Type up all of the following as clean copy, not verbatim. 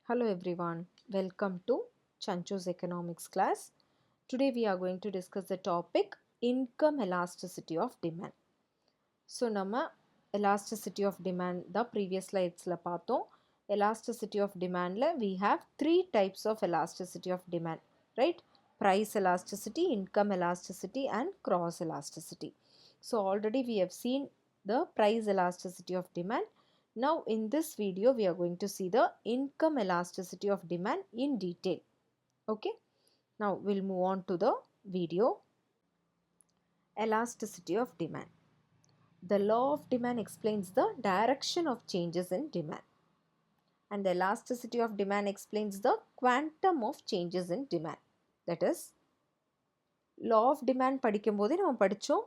Hello everyone, welcome to Chancho's economics class. Today we are going to discuss the topic income elasticity of demand. So நம்ம elasticity of demand the previous slides-ல பார்த்தோம். Elasticity of demand-ல we have three types of elasticity of demand, right? Price elasticity, income elasticity and cross elasticity. So already we have seen the price elasticity of demand. Now in this video we are going to see the income elasticity of demand in detail. Okay. Now we'll move on to the video. Elasticity of demand. The law of demand explains the direction of changes in demand. And the elasticity of demand explains the quantum of changes in demand. That is, law of demand படிக்கும்போதே நம்ம படிச்சோம்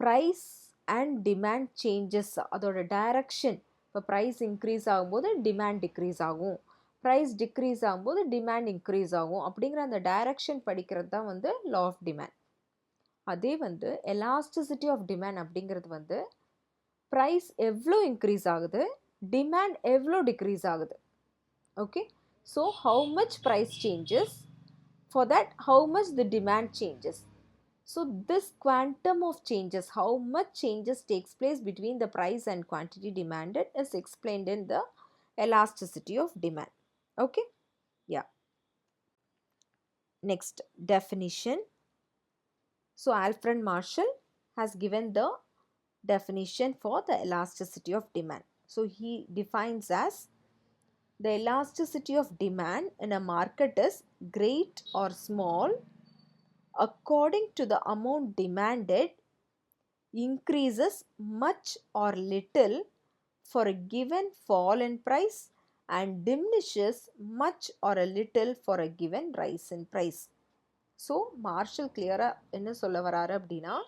price and demand changes அதோட direction. இப்போ price increase ஆகும்போது demand decrease ஆகும், price decrease ஆகும்போது demand increase ஆகும் அப்படிங்கிற அந்த direction படிக்கிறது தான் வந்து law of demand. அதே வந்து elasticity of demand அப்படிங்கிறது வந்து price எவ்வளோ increase ஆகுது, demand எவ்வளோ decrease ஆகுது. Okay, so how much price changes, for that how much the demand changes. So this quantum of changes, how much changes takes place between the price and quantity demanded is explained in the elasticity of demand. Okay, yeah. Next definition. So Alfred Marshall has given the definition for the elasticity of demand. So he defines as the elasticity of demand in a market is great or small according to the amount demanded, increases much or little for a given fall in price and diminishes much or a little for a given rise in price. So Marshall clear-ஆ என்ன சொல்ல வராரு அப்படின்னா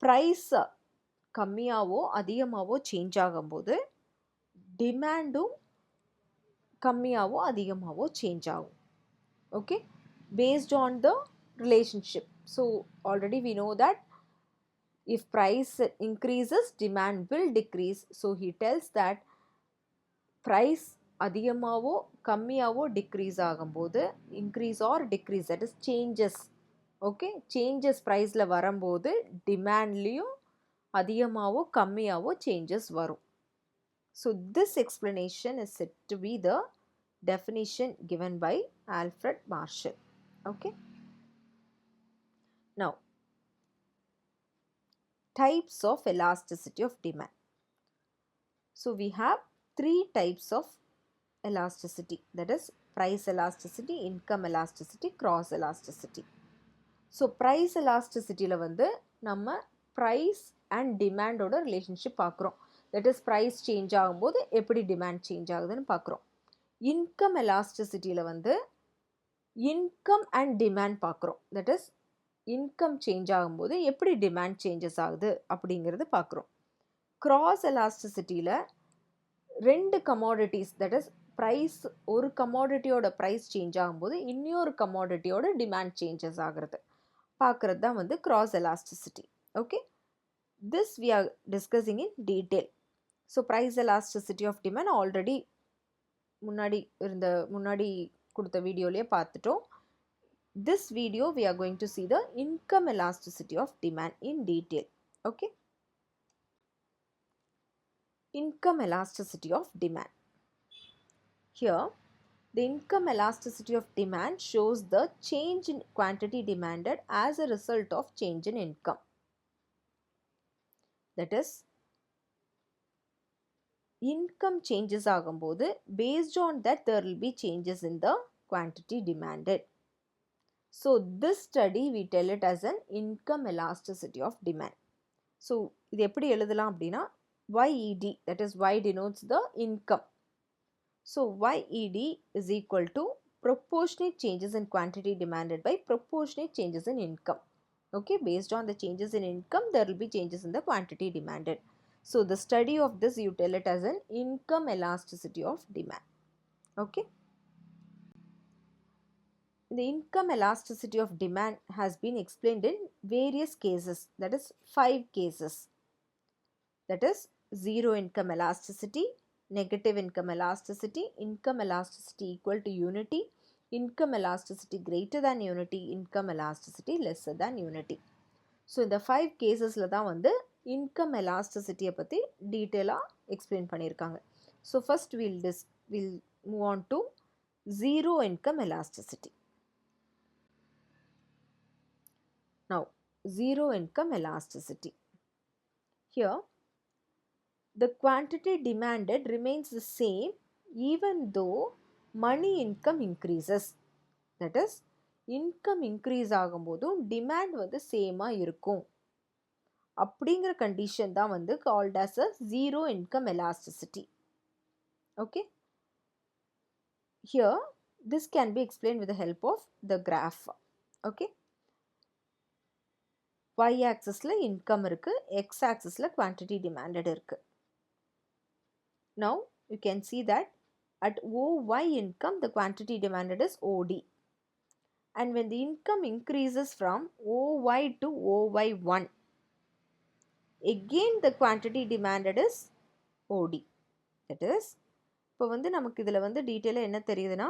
price கம்மியாவோ அதிகமாவோ change ஆகும்போது டிமாண்டும் கம்மியாவோ அதிகமாவோ change ஆகும். Okay, based on the relationship. So already we know that if price increases, demand will decrease. So he tells that price அதிகமாவோ கம்மியாவோ decrease ஆகும்போது increase or decrease, that is changes. Okay, changes priceல வரும்போது demandலையும் அதிகமாவோ கம்மியாவோ changes வரும். So this explanation is said to be the definition given by Alfred Marshall. Okay. Now, types of elasticity of demand. So we have three types of elasticity, that is price elasticity, income elasticity, cross elasticity. So price elasticity ல வந்து நம்ம price and demand ஓட relationship பார்க்குறோம். That is price change ஆகும்போது எப்படி demand change ஆகுதுன்னு பார்க்குறோம். Income elasticity ல வந்து income and demand பார்க்குறோம். That is income change ஆகும்போது எப்படி demand changes ஆகுது அப்படிங்கிறது பார்க்குறோம். Cross elasticity ல ரெண்டு commodities, that is price, ஒரு commodityயோட price change ஆகும்போது இன்னொரு commodityயோட demand changes ஆகிறது பார்க்குறது தான் வந்து cross elasticity. Okay, this we are discussing in detail. So price elasticity of demand already முன்னாடி கொடுத்த வீடியோலயே பார்த்துட்டோம். This video we are going to see the income elasticity of demand in detail. Okay, income elasticity of demand. Here the income elasticity of demand shows the change in quantity demanded as a result of change in income. That is, income changes ஆகும்போது based on that there will be changes in the quantity demanded. So this study we tell it as an income elasticity of demand. So இது எப்படி எழுதலாம் அப்படின்னா YED, that is Y denotes the income. So YED is equal to proportionate changes in quantity demanded by proportionate changes in income. Okay, based on the changes in income there will be changes in the quantity demanded. So the study of this you tell it as an income elasticity of demand. Okay, the income elasticity of demand has been explained in various cases, that is 5 cases. That is zero income elasticity, negative income elasticity equal to unity, income elasticity greater than unity, income elasticity lesser than unity. So இந்த 5 கேசஸில் தான் வந்து income எலாஸ்டிசிட்டியை பற்றி டீட்டெயிலாக explain பண்ணியிருக்காங்க. So first will move on to zero income elasticity. Now zero income elasticity. Here the quantity demanded remains the same even though money income increases. That is, income increase ஆகும்போதும் demand வந்து சேமாக இருக்கும் அப்படிங்கிற condition தான் வந்து called as a zero income elasticity. Okay. Here this can be explained with the help of the graph. Okay. Y axisல income இருக்கு, X axisல quantity demanded இருக்கு. Now you can see that at OY income the quantity demanded is OD, and when the income increases from OY to OY1 again the quantity demanded is OD. That is, இப்போ வந்து நமக்கு இதில் வந்து டீட்டெயிலாக என்ன தெரியுதுன்னா,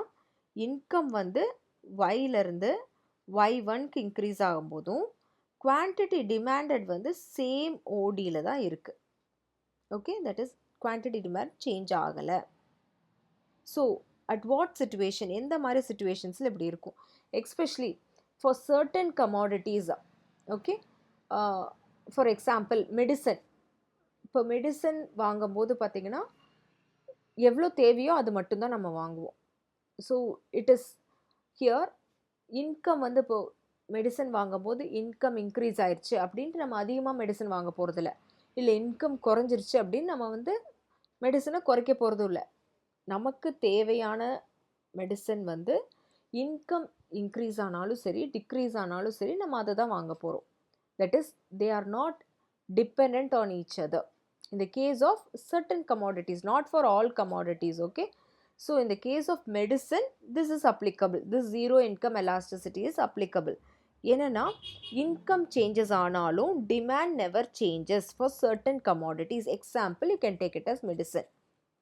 income வந்து Yலேருந்து Y1க்கு இன்க்ரீஸ் ஆகும்போதும் குவான்டிட்டி டிமாண்டட் வந்து சேம் ஓடியில் தான் இருக்குது. Okay, that is quantity demand change ஆகலை. ஸோ அட் வாட் சிச்சுவேஷன், எந்த மாதிரி சிச்சுவேஷன்ஸில் இப்படி இருக்கும், especially for certain commodities. Okay, for example medicine. இப்போ மெடிசன் வாங்கும்போது பார்த்திங்கன்னா எவ்வளோ தேவையோ அது மட்டும்தான் நம்ம வாங்குவோம். So it is here income வந்து இப்போது மெடிசன் வாங்கும்போது இன்கம் இன்க்ரீஸ் ஆயிடுச்சு அப்படின்ட்டு நம்ம அதிகமாக மெடிசன் வாங்க போகிறதில்ல. இல்லை இன்கம் குறைஞ்சிருச்சு அப்படின்னு நம்ம வந்து மெடிசனை குறைக்க போகிறதும் இல்லை. நமக்கு தேவையான மெடிசன் வந்து இன்கம் இன்க்ரீஸ் ஆனாலும் சரி டிக்ரீஸ் ஆனாலும் சரி நம்ம அதை தான் வாங்க போகிறோம். That is, they are not depend on each other. In the case of certain commodities, not for all commodities. Okay, so in the case of medicine this is applicable, this zero income elasticity is applicable. Enna income changes aanalum demand never changes for certain commodities. Example, you can take it as medicine.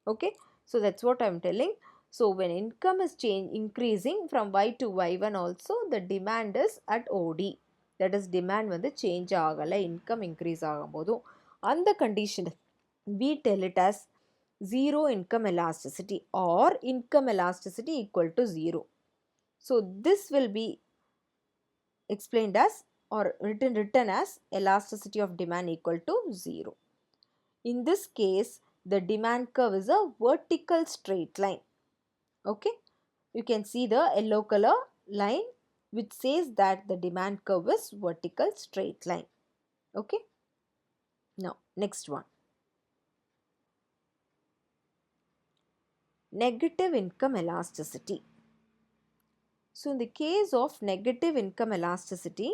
Okay, so that's what I am telling. So when income is increasing from Y to Y1 also, the demand is at OD. That is, demand வந்து change ஆகலை, income increase ஆகும்போதும் அந்த condition we tell it as zero income elasticity or income elasticity equal to zero. So this will be explained as or written as elasticity of demand equal to zero. In this case the demand curve is a vertical straight line. Okay, you can see the yellow color line which says that the demand curve is vertical straight line. Okay, now next one, negative income elasticity. So in the case of negative income elasticity,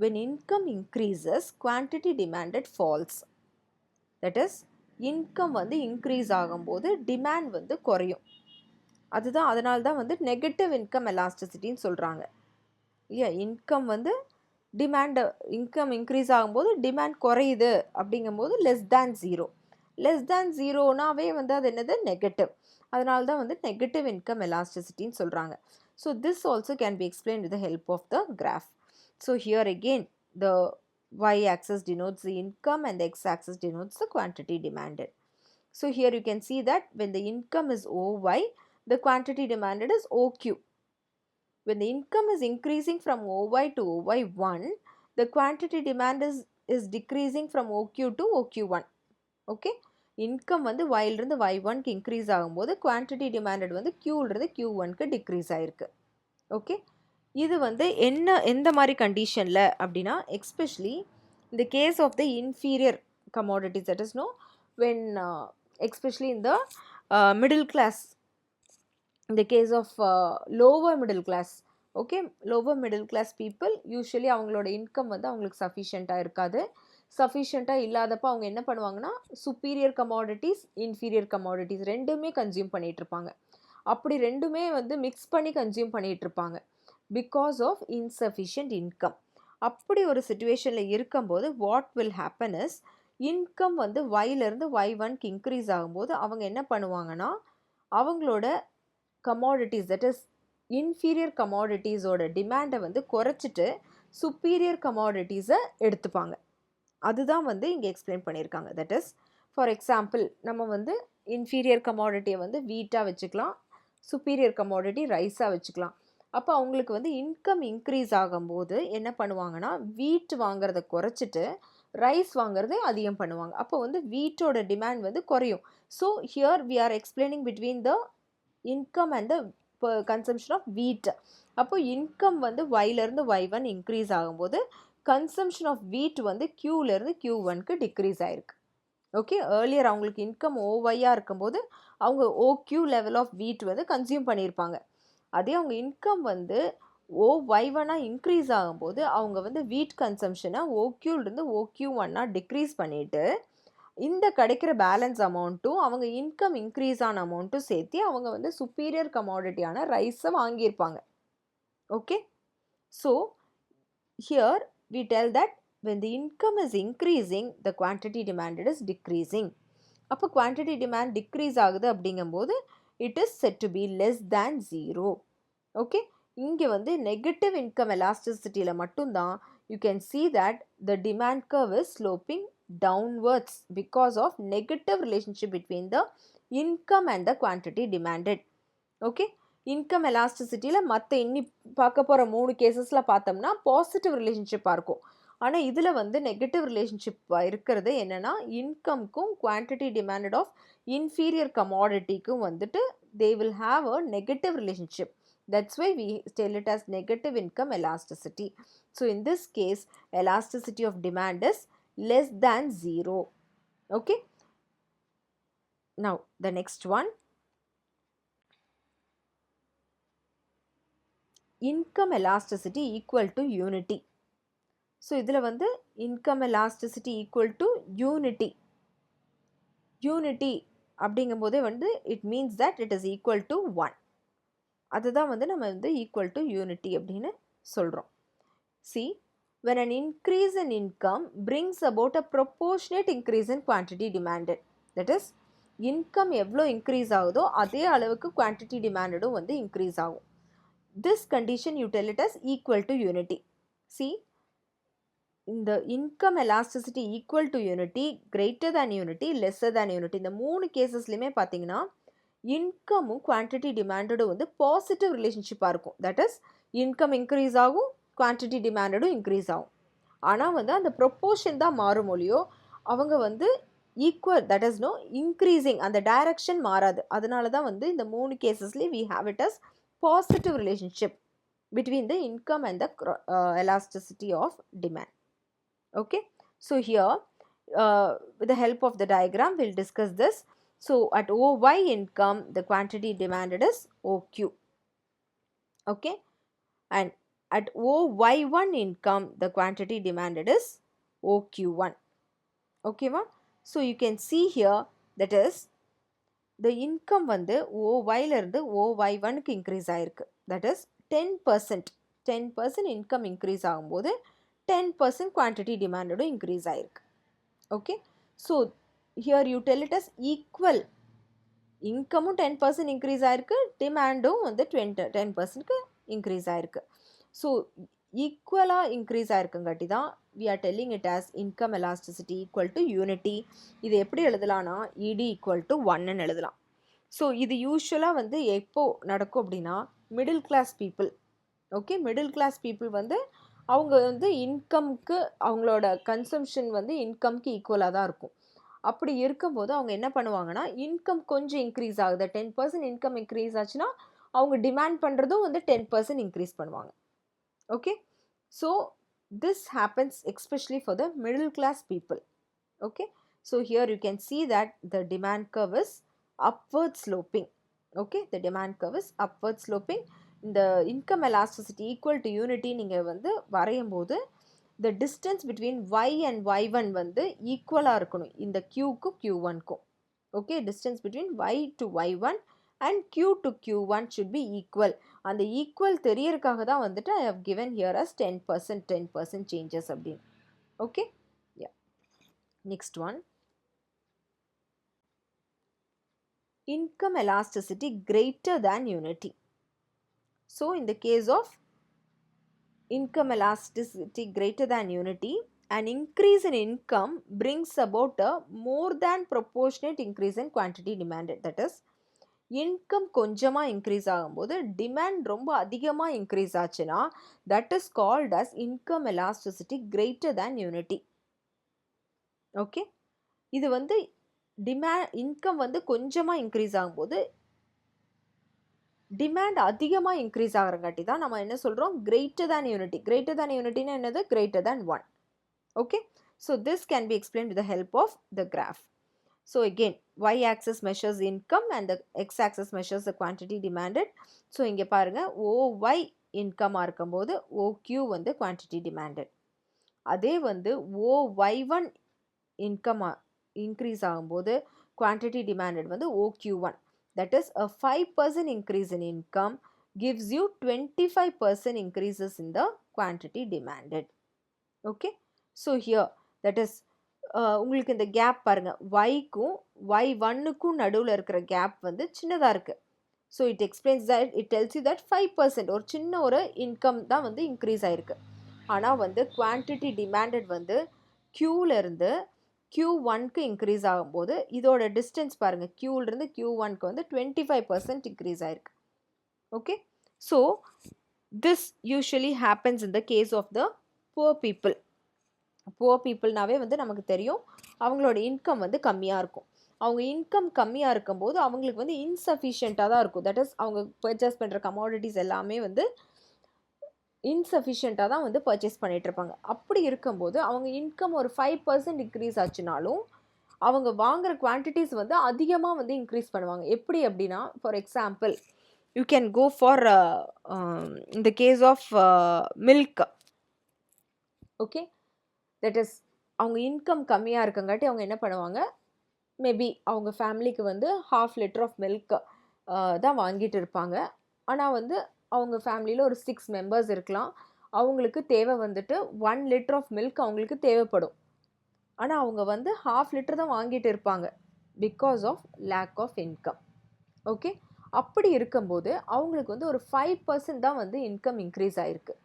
when income increases quantity demanded falls. That is, income வந்து increase ஆகும்போது demand வந்து குறையும். அதுதான், அதனால தான் வந்து negative income எலாஸ்டிசிட்டின்னு சொல்கிறாங்க. இல்லையா, இன்கம் வந்து இன்கம் இன்க்ரீஸ் ஆகும்போது டிமாண்ட் குறையுது அப்படிங்கும்போது லெஸ் தேன் ஜீரோனாவே வந்து அது என்னது, நெகட்டிவ். அதனால தான் வந்து நெகட்டிவ் இன்கம் எலாஸ்டிசிட்டின்னு சொல்கிறாங்க. So this also can be explain with the help of the graph. So here again the y axis denotes the income and the x axis denotes the quantity demanded. So here you can see that when the income is OY, the quantity demanded is OQ. When the income is increasing from OY to OY1, the quantity demand is decreasing from OQ to OQ1. Okay, income வந்து Yலிருந்து Y1க்கு increase ஆகும்போது quantity demanded வந்து Qலிருந்து Q1க்கு decrease ஆயிருக்கு. Okay, இது வந்து எந்த மாதிரி கண்டிஷனில் அப்படின்னா, especially in the case of the inferior commodities, that is no, when especially in the middle class, in the case of lower middle class. Okay, lower middle class people usually அவங்களோட income வந்து அவங்களுக்கு சஃபிஷியண்ட்டாக இருக்காது. சஃபிஷியண்ட்டாக இல்லாதப்போ அவங்க என்ன பண்ணுவாங்கன்னா, சுப்பீரியர் கமாடிட்டிஸ் இன்ஃபீரியர் கமாடிட்டிஸ் ரெண்டுமே கன்சியூம் பண்ணிகிட்ருப்பாங்க. அப்படி ரெண்டுமே வந்து மிக்ஸ் பண்ணி கன்சியூம் பண்ணிகிட்ருப்பாங்க பிகாஸ் ஆஃப் இன்சஃபிஷியன்ட் இன்கம். அப்படி ஒரு சிச்சுவேஷனில் இருக்கும்போது what will happen is, income வந்து Yலேருந்து Y1க்கு இன்க்ரீஸ் ஆகும்போது அவங்க என்ன பண்ணுவாங்கன்னா அவங்களோட கமாடிட்டிஸ் தட் இஸ் இன்ஃபீரியர் கமாடிட்டிஸோட டிமாண்டை வந்து குறைச்சிட்டு சுப்பீரியர் கமாடிட்டிஸை எடுத்துப்பாங்க. அதுதான் வந்து இங்கே எக்ஸ்பிளைன் பண்ணியிருக்காங்க. தட் இஸ் ஃபார் எக்ஸாம்பிள் நம்ம வந்து இன்ஃபீரியர் கமாடிட்டியை வந்து வீட்டாக வச்சுக்கலாம், சுப்பீரியர் கமாடிட்டி ரைஸாக வச்சுக்கலாம். அப்போ அவங்களுக்கு வந்து இன்கம் இன்க்ரீஸ் ஆகும்போது என்ன பண்ணுவாங்கன்னா வீட் வாங்குறத குறைச்சிட்டு ரைஸ் வாங்குறது அதிகம் பண்ணுவாங்க. அப்போ வந்து வீட்டோட டிமாண்ட் வந்து குறையும். So here we are explaining between the income and the consumption of wheat. அப்போ இன்கம் வந்து Yலேருந்து Y1 இன்க்ரீஸ் ஆகும்போது கன்சம்ஷன் ஆஃப் வீட் வந்து Qலேருந்து Q1க்கு டிக்ரீஸ் ஆகிருக்கு. ஓகே, ஏர்லியர் அவங்களுக்கு இன்கம் OYயாக இருக்கும்போது அவங்க OQ லெவல் ஆஃப் வீட் வந்து கன்சியூம் பண்ணியிருப்பாங்க. அதே அவங்க இன்கம் வந்து OY1ஆக இன்க்ரீஸ் ஆகும்போது அவங்க வந்து வீட் கன்சம்ஷனை OQலேருந்து OQ1ஆக டிக்ரீஸ் பண்ணிவிட்டு இந்த கிடைக்கிற பேலன்ஸ் அமௌண்ட்டும் அவங்க இன்கம் இன்க்ரீஸ் ஆன அமௌண்ட்டும் சேர்த்து அவங்க வந்து சுப்பீரியர் கமாடிட்டியான ரைஸை வாங்கியிருப்பாங்க. Okay, so here we tell that when the income is increasing the quantity demanded is decreasing. அப்போ quantity demand decrease ஆகுது அப்படிங்கும்போது it is said to be less than 0. Okay, இங்கே வந்து நெகட்டிவ் இன்கம் எலாஸ்டிசிட்டியில் மட்டும்தான் you can see that the demand curve is sloping downwards because of negative relationship between the income and the quantity demanded. Okay, income எலாஸ்டிசிட்டியில் மற்ற இன்னி பார்க்க போகிற 3 கேசஸில் பார்த்தோம்னா positive ரிலேஷன்ஷிப்பாக இருக்கும். ஆனால் இதில் வந்து நெகட்டிவ் ரிலேஷன்ஷிப் இருக்கிறது என்னென்னா இன்கம்க்கும் குவான்டிட்டி டிமாண்டட் ஆஃப் இன்ஃபீரியர் கமாடிட்டிக்கும் வந்துட்டு they will have a negative relationship. That's why we tell it as negative income elasticity. So in this case elasticity of demand is less than 0. Okay, now the next one, income elasticity equal to unity. So இதில் வந்து income elasticity equal to unity. Unity அப்படிங்கும்போதே வந்து it means that it is equal to 1. அதுதான் வந்து நம்ம வந்து equal to unity அப்படின்னு சொல்கிறோம். C, when an increase in income brings about a proportionate increase in quantity demanded, that is income எவ்வளோ increase ஆகுதோ அதே அளவுக்கு குவான்டிட்டி டிமாண்டடும் வந்து இன்க்ரீஸ் ஆகும். this condition you tell it as equal to unity. See, இந்த income elasticity equal to unity, greater than unity, lesser than unity, இந்த 3 கேசஸ்லையுமே பார்த்தீங்கன்னா இன்கமும் quantity டிமாண்டடும் வந்து பாசிட்டிவ் ரிலேஷன்ஷிப்பாக இருக்கும். தட் இஸ் இன்கம் இன்க்ரீஸ் ஆகும், குவான்டிட்டி டிமாண்டடும் இன்க்ரீஸ் ஆகும். ஆனால் வந்து அந்த ப்ரொப்போர்ஷன் தான் மாறும் மொழியோ அவங்க வந்து equal, that is no increasing, அந்த டைரக்ஷன் மாறாது. அதனால தான் வந்து இந்த 3 கேசஸ்லேயும் we have it as positive relationship between the income and the elasticity of demand. Okay, so here with the help of the diagram we'll discuss this. So at OY income the quantity demanded is OQ. Okay, and at OY1 income the quantity demanded is OQ1. Okay ma, so you can see here that is the income வந்து OYலேருந்து OY1க்கு increase ஆகிருக்கு. that is 10% income increase ஆகும்போது 10% quantity demanded increase ஆயிருக்கு. Okay, so here you tell it as equal. இன்கமும் 10% increase ஆயிருக்கு, டிமாண்டும் வந்து 10%க்கு increase ஆயிருக்கு. So ஈக்குவலாக increase ஆயிருக்குங்காட்டி தான் we are telling it as income elasticity equal to unity. இது எப்படி எழுதலாம்னா ED equal to 1ன்னு எழுதலாம். ஸோ இது யூஸ்வலாக வந்து எப்போ நடக்கும் அப்படின்னா middle class people. Okay, middle class people வந்து அவங்க வந்து இன்கம்க்கு அவங்களோட கன்சம்ஷன் வந்து இன்கம்க்கு ஈக்குவலாக தான் இருக்கும். அப்படி இருக்கும்போது அவங்க என்ன பண்ணுவாங்கன்னா இன்கம் கொஞ்சம் இன்க்ரீஸ் ஆகுது, 10% இன்கம் இன்க்ரீஸ் ஆச்சுன்னா அவங்க டிமாண்ட் பண்ணுறதும் வந்து 10% இன்க்ரீஸ் பண்ணுவாங்க. Okay, so this happens especially for the middle class people. Okay, so here you can see that the demand curve is upward sloping. Okay, the demand curve is upward sloping. இந்த income elasticity equal to unity நீங்கள் வந்து வரையும் போது the distance between y and y1 வந்து ஈக்குவலாக இருக்கணும் இந்த q-க்கும் q1க்கும். Okay, distance between y to y1 and q to q1 should be equal. அந்த ஈக்குவல் தெரியறதுக்காக தான் வந்துட்டு I have given here as 10% changes அப்படின்னு. Okay, yeah. Next one, income elasticity greater than unity. So in the case of income elasticity greater than unity, an increase in income brings about a more than proportionate increase in quantity demanded. That is, income கொஞ்சமாக increase ஆகும்போது demand ரொம்ப அதிகமாக increase ஆச்சுன்னா that is called as income elasticity greater than unity. Okay, இது வந்து income வந்து கொஞ்சமாக increase ஆகும்போது டிமாண்ட் அதிகமாக இன்க்ரீஸ் ஆகிறங்காட்டி தான் நம்ம என்ன சொல்கிறோம், greater than unity. Greater than யூனிட்டினா என்னது, greater than 1. Okay, so this can be explain with the help of the graph. So again, y-axis measures income and the x-axis measures the quantity demanded. So இங்கே பாருங்க, OY income இருக்கும்போது OQ வந்து quantity demanded. அதே வந்து OY1 income increase ஆகும்போது quantity demanded வந்து OQ1. That is a 5% increase in income gives you 25% increases in the quantity demanded. Okay, so here that is உங்களுக்கு இந்த கேப் பாருங்கள், ஒய்க்கும் y1க்கும் நடுவில் இருக்கிற கேப் வந்து சின்னதாக இருக்குது. So it explains that, it tells you that 5% ஒரு சின்ன ஒரு இன்கம் தான் வந்து இன்க்ரீஸ் ஆகிருக்கு. ஆனால் வந்து குவான்டிட்டி டிமாண்டட் வந்து க்யூவிலேருந்து Q1க்கு இன்க்ரீஸ் ஆகும்போது இதோட டிஸ்டன்ஸ் பாருங்கள், க்யூவிலேருந்து Q1க்கு வந்து 25% இன்க்ரீஸ் ஆகிருக்கு. Okay, so this usually happens in the case of the poor people. Poor பீப்புள்னாவே வந்து நமக்கு தெரியும், அவங்களோட இன்கம் வந்து கம்மியாக இருக்கும். அவங்க இன்கம் கம்மியாக இருக்கும்போது அவங்களுக்கு வந்து இன்சஃபிஷியண்ட்டாக தான் இருக்கும். தட் இஸ், அவங்க பர்ச்சேஸ் பண்ணுற கமாடிட்டிஸ் எல்லாமே வந்து இன்சஃபிஷியண்ட்டாக தான் வந்து பர்ச்சேஸ் பண்ணிகிட்ருப்பாங்க. அப்படி இருக்கும்போது அவங்க இன்கம் ஒரு 5% இன்க்ரீஸ் ஆச்சுனாலும் அவங்க வாங்குகிற குவான்டிட்டிஸ் வந்து அதிகமாக வந்து இன்க்ரீஸ் பண்ணுவாங்க. எப்படி அப்படின்னா, for example you can go for இந்த case of milk. Okay, that is, அவங்க இன்கம் கம்மியாக இருக்கங்காட்டி அவங்க என்ன பண்ணுவாங்க, மேபி அவங்க ஃபேமிலிக்கு வந்து 1/2 லிட்டர் ஆஃப் மில்க் தான் வாங்கிட்டு இருப்பாங்க. ஆனால் வந்து அவங்க ஃபேமிலியில் ஒரு 6 மெம்பர்ஸ் இருக்கலாம். அவங்களுக்கு தேவை வந்துட்டு 1 லிட்டர் ஆஃப் மில்க் அவங்களுக்கு தேவைப்படும். ஆனால் அவங்க வந்து 1/2 லிட்டர் தான் வாங்கிட்டு இருப்பாங்க because of lack of income. Okay, அப்படி இருக்கும்போது அவங்களுக்கு வந்து ஒரு 5% தான் வந்து இன்கம் இன்க்ரீஸ் ஆகிருக்கு.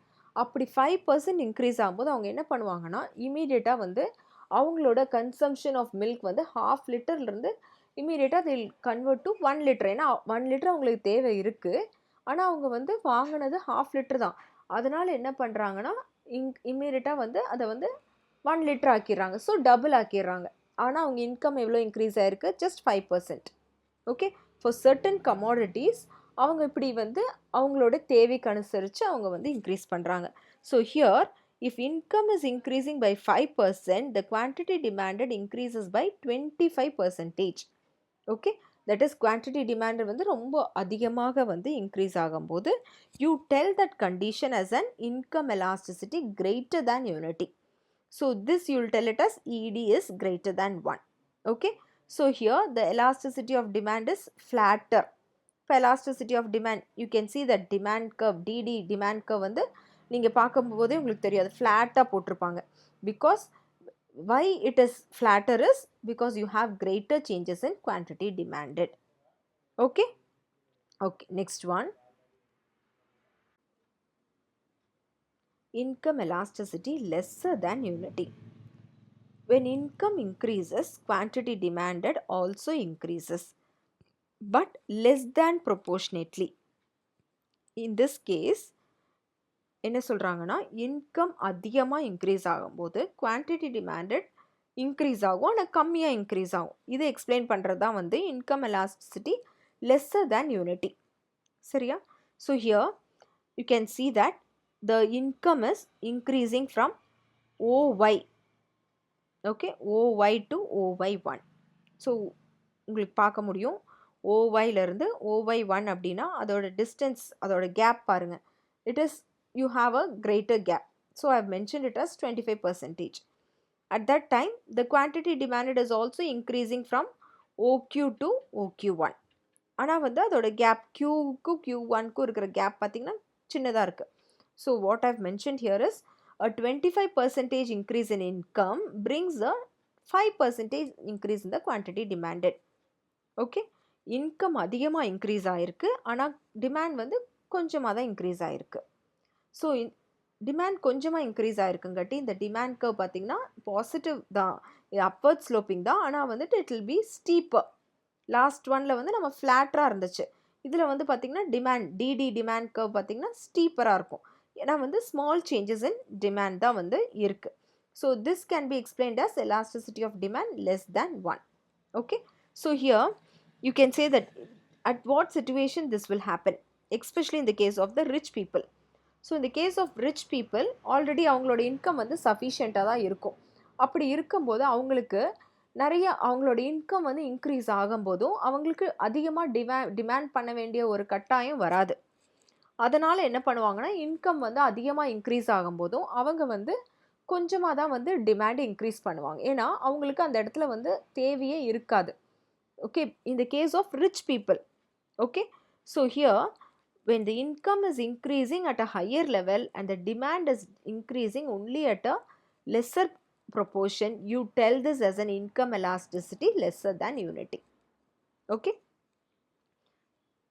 அப்படி 5% இன்க்ரீஸ் ஆகும்போது அவங்க என்ன பண்ணுவாங்கன்னா, இமீடியட்டாக வந்து அவங்களோட கன்சம்ஷன் ஆஃப் மில்க் வந்து 1/2 லிட்டர்லேருந்து இமீடியட்டாக தில் கன்வெர்ட் டு 1 லிட்டர். ஏன்னா 1 லிட்டர் அவங்களுக்கு தேவை இருக்குது, ஆனால் அவங்க வந்து வாங்கினது 1/2 லிட்டர் தான். அதனால் என்ன பண்ணுறாங்கன்னா, இமீடியட்டாக வந்து அதை வந்து 1 லிட்டர் ஆக்கிடுறாங்க. ஸோ டபுள் ஆக்கிடுறாங்க. ஆனால் அவங்க இன்கம் எவ்வளோ இன்க்ரீஸ் ஆகிருக்கு, just 5%. Okay, for certain commodities அவங்க இப்படி வந்து அவங்களோட தேவைக்கு அனுசரித்து அவங்க வந்து இன்க்ரீஸ் பண்ணுறாங்க. So here, if income is increasing by 5%, the quantity demanded increases by 25%. Okay, that is quantity demanded வந்து ரொம்ப அதிகமாக வந்து இன்க்ரீஸ் ஆகும்போது you tell that condition as an income elasticity greater than unity. So this you will tell it as ED is greater than 1. Okay, so here the elasticity of demand is flatter. For elasticity of demand, you can see that demand curve, DD demand curve வந்து நீங்கள் பார்க்கும்போதே உங்களுக்கு தெரியும், அது ஃப்ளாட்டாக போட்டிருப்பாங்க. Because why it is flatter is because you have greater changes in quantity demanded. Okay, okay, next one, income elasticity lesser than unity. When income increases, quantity demanded also increases, but less than proportionately. In this case, என்ன சொல்கிறாங்கன்னா, income அதிகமாக increase ஆகும்போது quantity demanded increase ஆகும், ஆனால் கம்மியாக increase ஆகும். இதை explain பண்ணுறது தான் வந்து income elasticity lesser than unity. சரியா? So here you can see that the income is increasing from OY. Okay, OY to OY1. So உங்களுக்கு பார்க்க முடியும், OYலேருந்து OY1 அப்படின்னா அதோட டிஸ்டன்ஸ், அதோட கேப் பாருங்கள், it is, you have a greater gap. So I have mentioned it as 25%. At that time, the quantity demanded is also increasing from OQ to OQ1. ஆனால் வந்து அதோட கேப் Qக்கு Q1க்கு இருக்கிற கேப் பார்த்திங்கன்னா சின்னதாக இருக்குது. So what I have mentioned here is a 25% increase in income brings a 5% increase in the quantity demanded. Okay, income அதிகமாக increase ஆகிருக்கு, ஆனால் டிமாண்ட் வந்து கொஞ்சமாக தான் இன்க்ரீஸ் ஆகிருக்கு. ஸோ டிமாண்ட் கொஞ்சமாக இன்க்ரீஸ் ஆகிருக்குங்காட்டி இந்த டிமாண்ட் கர்வ் பார்த்திங்கன்னா பாசிட்டிவ் தான், அப்வர்ட் ஸ்லோப்பிங் தான், ஆனால் வந்துட்டு இட் வில் பி ஸ்டீப்பர். லாஸ்ட் ஒனில் வந்து நம்ம ஃப்ளாட்டாக இருந்துச்சு, இதில் வந்து பார்த்திங்கன்னா டிமாண்ட் கர்வ் பார்த்திங்கன்னா ஸ்டீப்பராக இருக்கும். ஏன்னா வந்து ஸ்மால் சேஞ்சஸ் இன் டிமாண்ட் தான் வந்து இருக்குது. So this can be explained as elasticity of demand less than 1. Okay, so here you can say that at what situation this will happen, especially in the case of the rich people. So இந்த case of rich people already அவங்களோட income வந்து சஃபிஷியண்ட்டாக தான் இருக்கும். அப்படி இருக்கும்போது அவங்களுக்கு நிறைய அவங்களோட இன்கம் வந்து இன்க்ரீஸ் ஆகும்போதும் அவங்களுக்கு அதிகமாக டிமாண்ட் பண்ண வேண்டிய ஒரு கட்டாயம் வராது. அதனால் என்ன பண்ணுவாங்கன்னா, இன்கம் வந்து அதிகமாக இன்க்ரீஸ் ஆகும்போதும் அவங்க வந்து கொஞ்சமாக தான் வந்து டிமாண்ட் இன்க்ரீஸ் பண்ணுவாங்க. ஏன்னா அவங்களுக்கு அந்த இடத்துல வந்து தேவையே இருக்காது. Okay, in the case of rich people. Okay, so here when the income is increasing at a higher level and the demand is increasing only at a lesser proportion, you tell this as an income elasticity lesser than unity. Okay,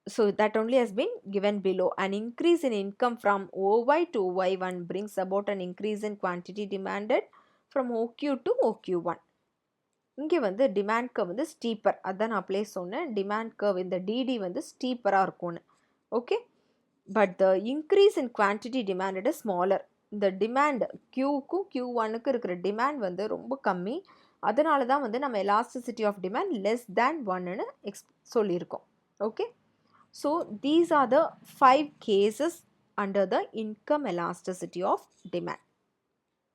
so that only has been given below. An increase in income from OY to OY1 brings about an increase in quantity demanded from OQ to OQ1. இங்கே வந்து demand curve வந்து ஸ்டீப்பர், அதான் நான் apply சொன்னேன். Demand curve இந்த DD வந்து ஸ்டீப்பராக இருக்கும்னு. Okay, but the increase in quantity demanded smaller. இந்த டிமாண்ட் Q-க்கும் Q1க்கு இருக்கிற டிமாண்ட் வந்து ரொம்ப கம்மி. அதனால தான் வந்து நம்ம elasticity of demand less than 1ன்னு சொல்லியிருக்கோம். Okay, so these are the 5 cases under the income elasticity of demand.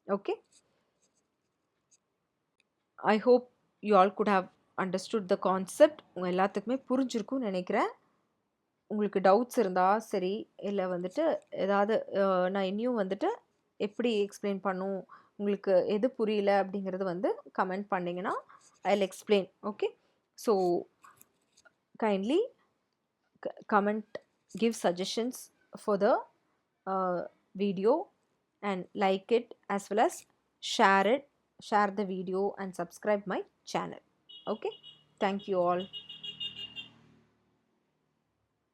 Okay, I hope you all could have understood the concept. உங்கள் எல்லாத்துக்குமே புரிஞ்சிருக்கும்னு நினைக்கிறேன். உங்களுக்கு டவுட்ஸ் இருந்தால் சரி, இல்லை வந்துட்டு ஏதாவது நான் இன்னும் வந்துட்டு எப்படி எக்ஸ்பிளைன் பண்ணும், உங்களுக்கு எது புரியல அப்படிங்கிறது வந்து கமெண்ட் பண்ணிங்கன்னா I'll explain. Okay, so kindly comment, give suggestions for the video and like it as well as share the video and subscribe my channel. Okay, thank you all.